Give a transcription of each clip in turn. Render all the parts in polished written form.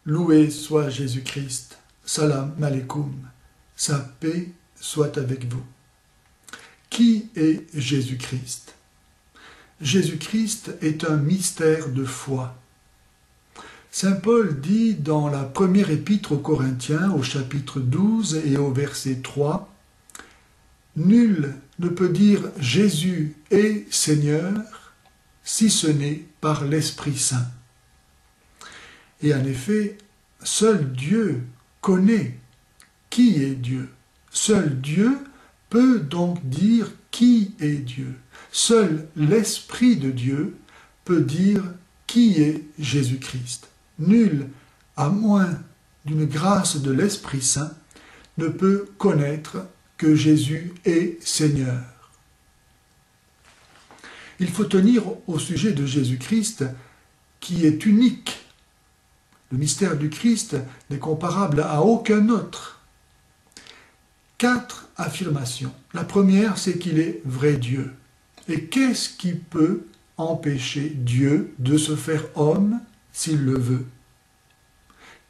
Loué soit Jésus-Christ. Salam alaikum. Sa paix soit avec vous. Qui est Jésus-Christ? Jésus-Christ est un mystère de foi. Saint Paul dit dans la première épître aux Corinthiens, au chapitre 12 et au verset 3, « Nul ne peut dire Jésus est Seigneur, si ce n'est par l'Esprit Saint. » Et en effet, seul Dieu connaît qui est Dieu. Seul Dieu peut donc dire qui est Dieu. Seul l'Esprit de Dieu peut dire qui est Jésus-Christ. Nul, à moins d'une grâce de l'Esprit Saint, ne peut connaître que Jésus est Seigneur. Il faut tenir au sujet de Jésus-Christ qui est unique. Le mystère du Christ n'est comparable à aucun autre. 4 affirmations. La première, c'est qu'il est vrai Dieu. Et qu'est-ce qui peut empêcher Dieu de se faire homme s'il le veut?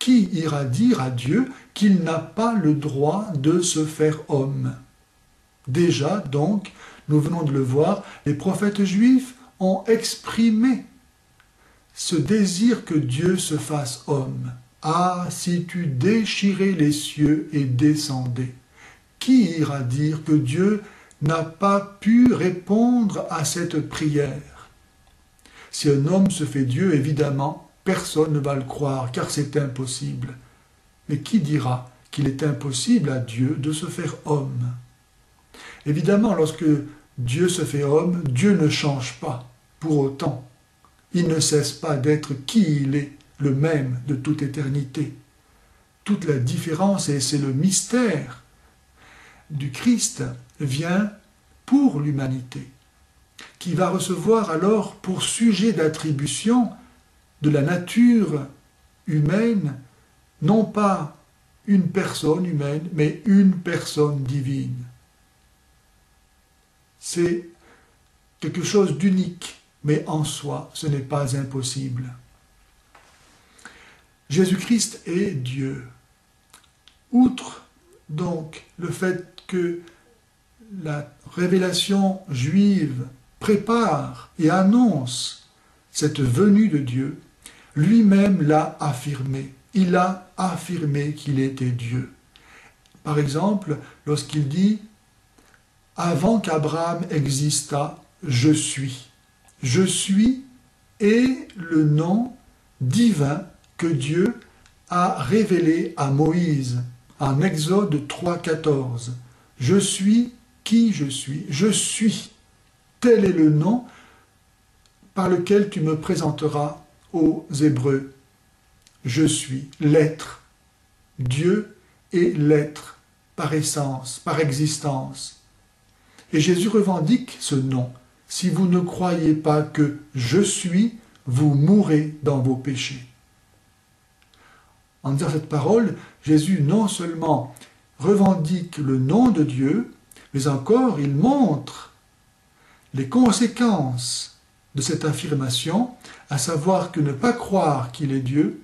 Qui ira dire à Dieu qu'il n'a pas le droit de se faire homme? Déjà, donc, nous venons de le voir, les prophètes juifs ont exprimé ce désir que Dieu se fasse homme. Ah, si tu déchirais les cieux et descendais! Qui ira dire que Dieu n'a pas pu répondre à cette prière? Si un homme se fait Dieu, évidemment, personne ne va le croire, car c'est impossible. Mais qui dira qu'il est impossible à Dieu de se faire homme? Évidemment, lorsque Dieu se fait homme, Dieu ne change pas pour autant. Il ne cesse pas d'être qui il est, le même de toute éternité. Toute la différence, et c'est le mystère du Christ, vient pour l'humanité, qui va recevoir alors pour sujet d'attribution de la nature humaine, non pas une personne humaine, mais une personne divine. C'est quelque chose d'unique. Mais en soi, ce n'est pas impossible. Jésus-Christ est Dieu. Outre donc le fait que la révélation juive prépare et annonce cette venue de Dieu, lui-même l'a affirmé. Il a affirmé qu'il était Dieu. Par exemple, lorsqu'il dit « Avant qu'Abraham existât, je suis ». Je suis est le nom divin que Dieu a révélé à Moïse en Exode 3,14. Je suis qui je suis. Je suis. Tel est le nom par lequel tu me présenteras aux Hébreux. Je suis l'être. Dieu est l'être par essence, par existence. Et Jésus revendique ce nom. Si vous ne croyez pas que je suis, vous mourrez dans vos péchés. En disant cette parole, Jésus non seulement revendique le nom de Dieu, mais encore il montre les conséquences de cette affirmation, à savoir que ne pas croire qu'il est Dieu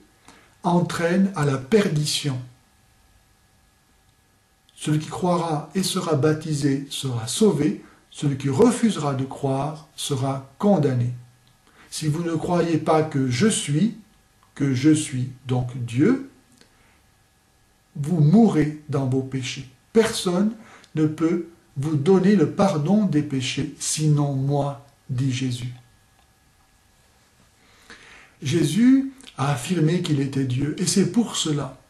entraîne à la perdition. Celui qui croira et sera baptisé sera sauvé. Celui qui refusera de croire sera condamné. Si vous ne croyez pas que je suis donc Dieu, vous mourrez dans vos péchés. Personne ne peut vous donner le pardon des péchés, sinon moi, dit Jésus. Jésus a affirmé qu'il était Dieu, et c'est pour cela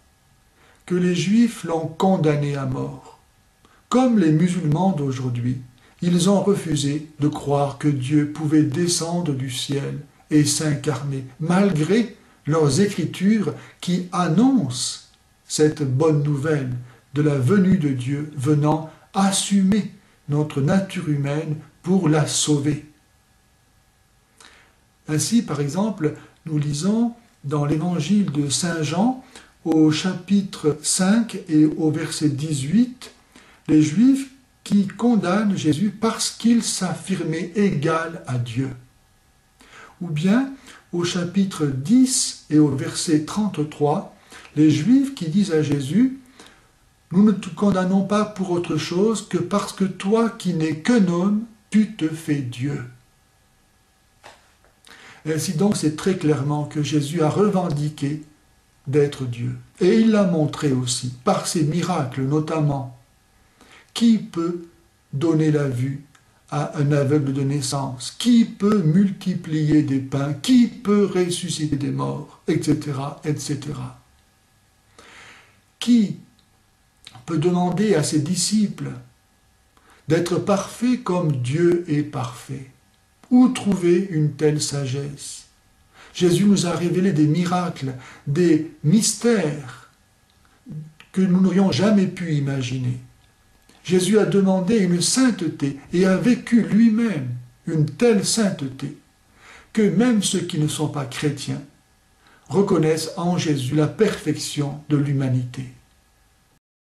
que les Juifs l'ont condamné à mort, comme les musulmans d'aujourd'hui. Ils ont refusé de croire que Dieu pouvait descendre du ciel et s'incarner, malgré leurs écritures qui annoncent cette bonne nouvelle de la venue de Dieu venant assumer notre nature humaine pour la sauver. Ainsi, par exemple, nous lisons dans l'évangile de Saint Jean, au chapitre 5 et au verset 18, les Juifs qui condamnent Jésus parce qu'il s'affirmait égal à Dieu. Ou bien, au chapitre 10 et au verset 33, Les Juifs qui disent à Jésus, « Nous ne te condamnons pas pour autre chose que parce que toi qui n'es qu'un homme, tu te fais Dieu. » Ainsi donc, c'est très clairement que Jésus a revendiqué d'être Dieu. Et il l'a montré aussi, par ses miracles notamment. Qui peut donner la vue à un aveugle de naissance? Qui peut multiplier des pains? Qui peut ressusciter des morts? Etc., etc. Qui peut demander à ses disciples d'être parfaits comme Dieu est parfait? Où trouver une telle sagesse? Jésus nous a révélé des miracles, des mystères que nous n'aurions jamais pu imaginer. Jésus a demandé une sainteté et a vécu lui-même une telle sainteté que même ceux qui ne sont pas chrétiens reconnaissent en Jésus la perfection de l'humanité.